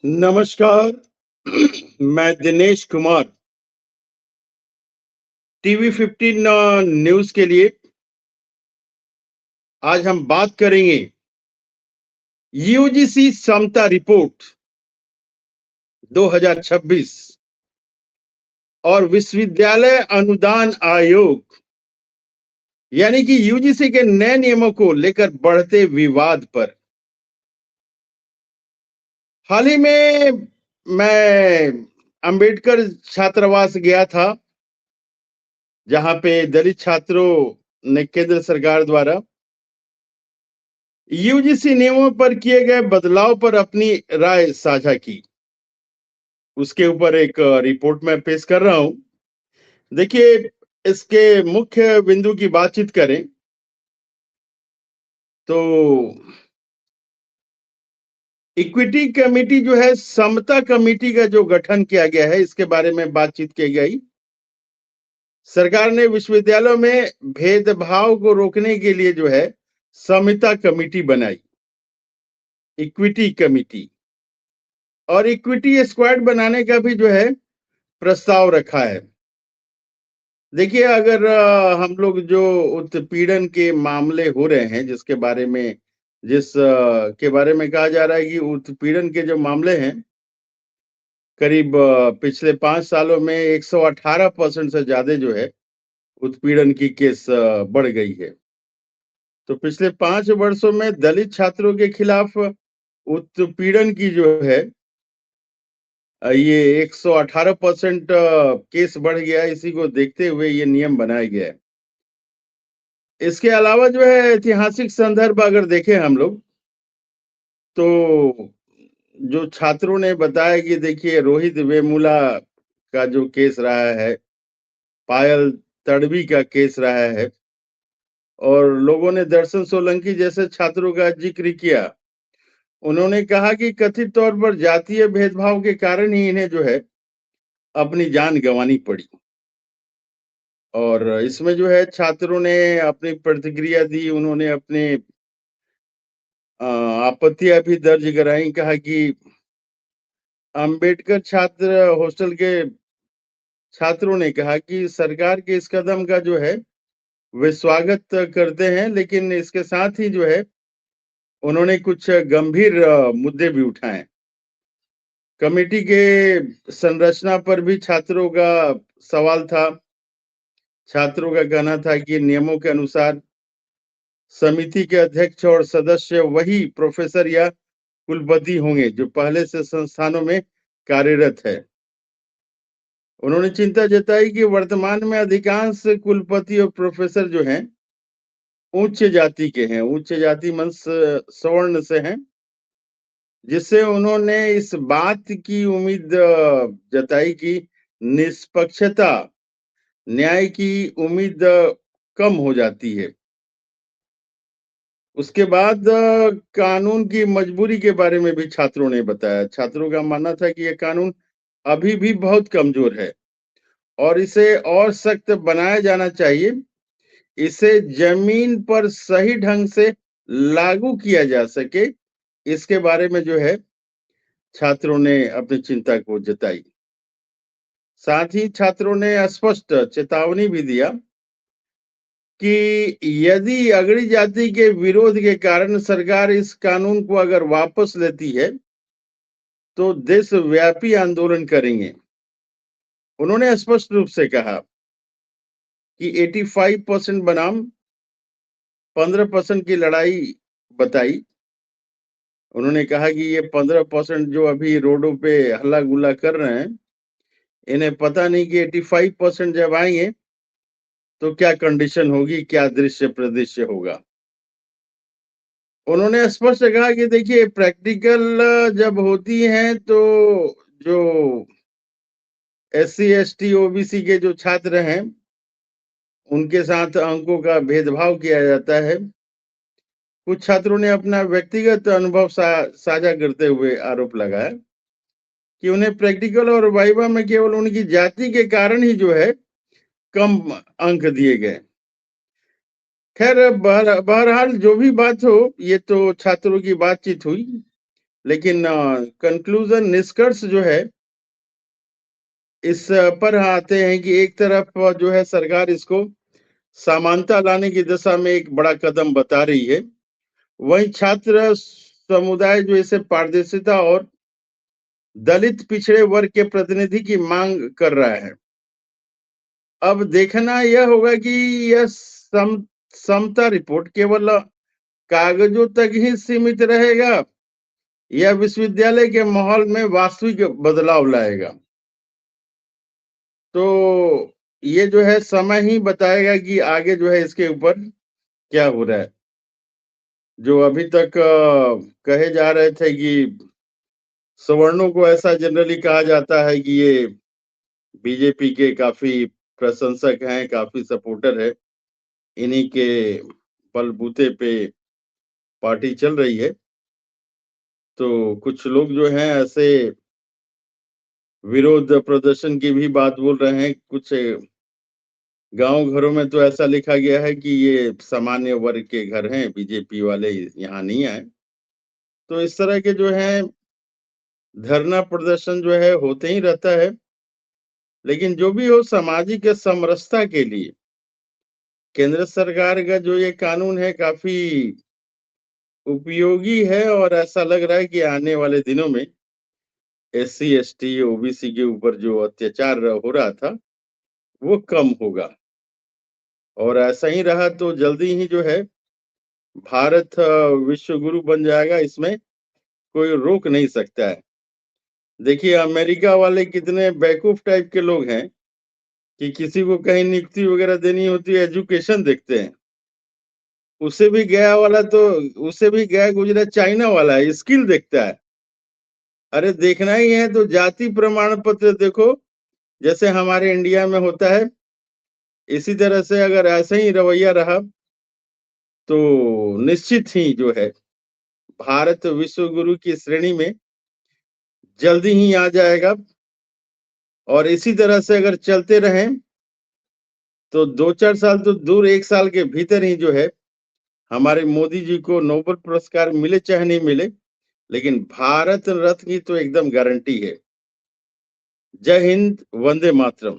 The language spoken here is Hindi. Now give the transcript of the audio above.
नमस्कार। मैं दिनेश कुमार टीवी 15 न्यूज़ के लिए आज हम बात करेंगे यूजीसी समता रिपोर्ट 2026 और विश्वविद्यालय अनुदान आयोग यानी कि यूजीसी के नए नियमों को लेकर बढ़ते विवाद पर। हाल ही में मैं अंबेडकर छात्रावास गया था, जहां पे दलित छात्रों ने केंद्र सरकार द्वारा यूजीसी नियमों पर किए गए बदलाव पर अपनी राय साझा की। उसके ऊपर एक रिपोर्ट मैं पेश कर रहा हूं। देखिए, इसके मुख्य बिंदु की बातचीत करें तो इक्विटी कमेटी जो है, समता कमेटी का जो गठन किया गया है, इसके बारे में बातचीत की गई। सरकार ने विश्वविद्यालयों में भेदभाव को रोकने के लिए जो है समता कमेटी बनाई, इक्विटी कमेटी, और इक्विटी स्क्वाड बनाने का भी जो है प्रस्ताव रखा है। देखिए, अगर हम लोग जो उत्पीड़न के मामले हो रहे हैं, के बारे में कहा जा रहा है कि उत्पीड़न के जो मामले हैं, करीब पिछले 5 सालों में 118% से ज़्यादा जो है उत्पीड़न की केस बढ़ गई है। तो पिछले 5 वर्षों में दलित छात्रों के खिलाफ उत्पीड़न की जो है ये 118% केस बढ़ गया है। इसी को देखते हुए ये नियम बनाया गया है। इसके अलावा जो है ऐतिहासिक संदर्भ अगर देखें हम लोग, तो जो छात्रों ने बताया कि देखिए, रोहित वेमुला का जो केस रहा है, पायल तडवी का केस रहा है, और लोगों ने दर्शन सोलंकी जैसे छात्रों का जिक्र किया। उन्होंने कहा कि कथित तौर पर जातीय भेदभाव के कारण ही इन्हें जो है अपनी जान गंवानी पड़ी। और इसमें जो है छात्रों ने अपनी प्रतिक्रिया दी, उन्होंने अपने आपत्तियां भी दर्ज कराई। कहा कि अंबेडकर छात्र हॉस्टल के छात्रों ने कहा कि सरकार के इस कदम का जो है वे स्वागत करते हैं, लेकिन इसके साथ ही जो है उन्होंने कुछ गंभीर मुद्दे भी उठाए। कमेटी के संरचना पर भी छात्रों का सवाल था। छात्रों का कहना था कि नियमों के अनुसार समिति के अध्यक्ष और सदस्य वही प्रोफेसर या कुलपति होंगे जो पहले से संस्थानों में कार्यरत है। उन्होंने चिंता जताई कि वर्तमान में अधिकांश कुलपति और प्रोफेसर जो हैं उच्च जाति के हैं, उच्च जाति मन सवर्ण से हैं, जिससे उन्होंने इस बात की उम्मीद जताई कि निष्पक्षता, न्याय की उम्मीद कम हो जाती है। उसके बाद कानून की मजबूरी के बारे में भी छात्रों ने बताया। छात्रों का मानना था कि यह कानून अभी भी बहुत कमजोर है और इसे और सख्त बनाया जाना चाहिए। इसे जमीन पर सही ढंग से लागू किया जा सके, इसके बारे में जो है छात्रों ने अपनी चिंता को जताई। साथ ही छात्रों ने स्पष्ट चेतावनी भी दिया कि यदि अगड़ी जाति के विरोध के कारण सरकार इस कानून को अगर वापस लेती है, तो देशव्यापी आंदोलन करेंगे। उन्होंने स्पष्ट रूप से कहा कि 85% बनाम 15% की लड़ाई बताई। उन्होंने कहा कि ये 15% जो अभी रोडों पे हल्ला गुल्ला कर रहे हैं, इन्हें पता नहीं कि 85% जब आएंगे तो क्या कंडीशन होगी, क्या दृश्य प्रदृश्य होगा। उन्होंने स्पष्ट कहा कि देखिए, प्रैक्टिकल जब होती हैं तो जो एससी एसटी ओबीसी के जो छात्र हैं, उनके साथ अंकों का भेदभाव किया जाता है। कुछ छात्रों ने अपना व्यक्तिगत अनुभव साझा करते हुए आरोप लगाया कि उन्हें प्रैक्टिकल और वाइवा में केवल उनकी जाति के कारण ही जो है कम अंक दिए गए। खैर, बहरहाल जो भी बात हो, ये तो छात्रों की बातचीत हुई। लेकिन कंक्लूजन निष्कर्ष जो है इस पर आते हैं कि एक तरफ जो है सरकार इसको समानता लाने की दिशा में एक बड़ा कदम बता रही है, वहीं छात्र समुदाय जो इसे पारदर्शिता और दलित पिछड़े वर्ग के प्रतिनिधि की मांग कर रहा है। अब देखना यह होगा कि यह समता रिपोर्ट केवल कागजों तक ही सीमित रहेगा या विश्वविद्यालय के माहौल में वास्तविक बदलाव लाएगा। तो ये जो है समय ही बताएगा कि आगे जो है इसके ऊपर क्या हो रहा है। जो अभी तक कहे जा रहे थे कि सवर्णों को ऐसा जनरली कहा जाता है कि ये बीजेपी के काफी प्रशंसक हैं, काफी सपोर्टर है, इन्हीं के बलबूते पे पार्टी चल रही है। तो कुछ लोग जो हैं ऐसे विरोध प्रदर्शन की भी बात बोल रहे हैं। कुछ गांव घरों में तो ऐसा लिखा गया है कि ये सामान्य वर्ग के घर हैं, बीजेपी वाले यहाँ नहीं आए। तो इस तरह के जो है धरना प्रदर्शन जो है होते ही रहता है। लेकिन जो भी हो सामाजिक समरसता के लिए केंद्र सरकार का जो ये कानून है काफी उपयोगी है और ऐसा लग रहा है कि आने वाले दिनों में एससी एसटी ओबीसी के ऊपर जो अत्याचार हो रहा था वो कम होगा और ऐसा ही रहा तो जल्दी ही जो है भारत विश्व गुरु बन जाएगा। इसमें कोई रोक नहीं सकता है। देखिए अमेरिका वाले कितने बेवकूफ टाइप के लोग हैं कि किसी को कहीं नियुक्ति वगैरह देनी होती है एजुकेशन देखते हैं। उससे भी गया गुजरा चाइना वाला है, स्किल देखता है। अरे देखना ही है तो जाति प्रमाण पत्र देखो, जैसे हमारे इंडिया में होता है। इसी तरह से अगर ऐसे ही रवैया रहा तो निश्चित ही जो है भारत विश्व गुरु की श्रेणी में जल्दी ही आ जाएगा। और इसी तरह से अगर चलते रहें तो 2-4 साल तो दूर, 1 साल के भीतर ही जो है हमारे मोदी जी को नोबेल पुरस्कार मिले चाहे नहीं मिले, लेकिन भारत रत्न की तो एकदम गारंटी है। जय हिंद, वंदे मातरम।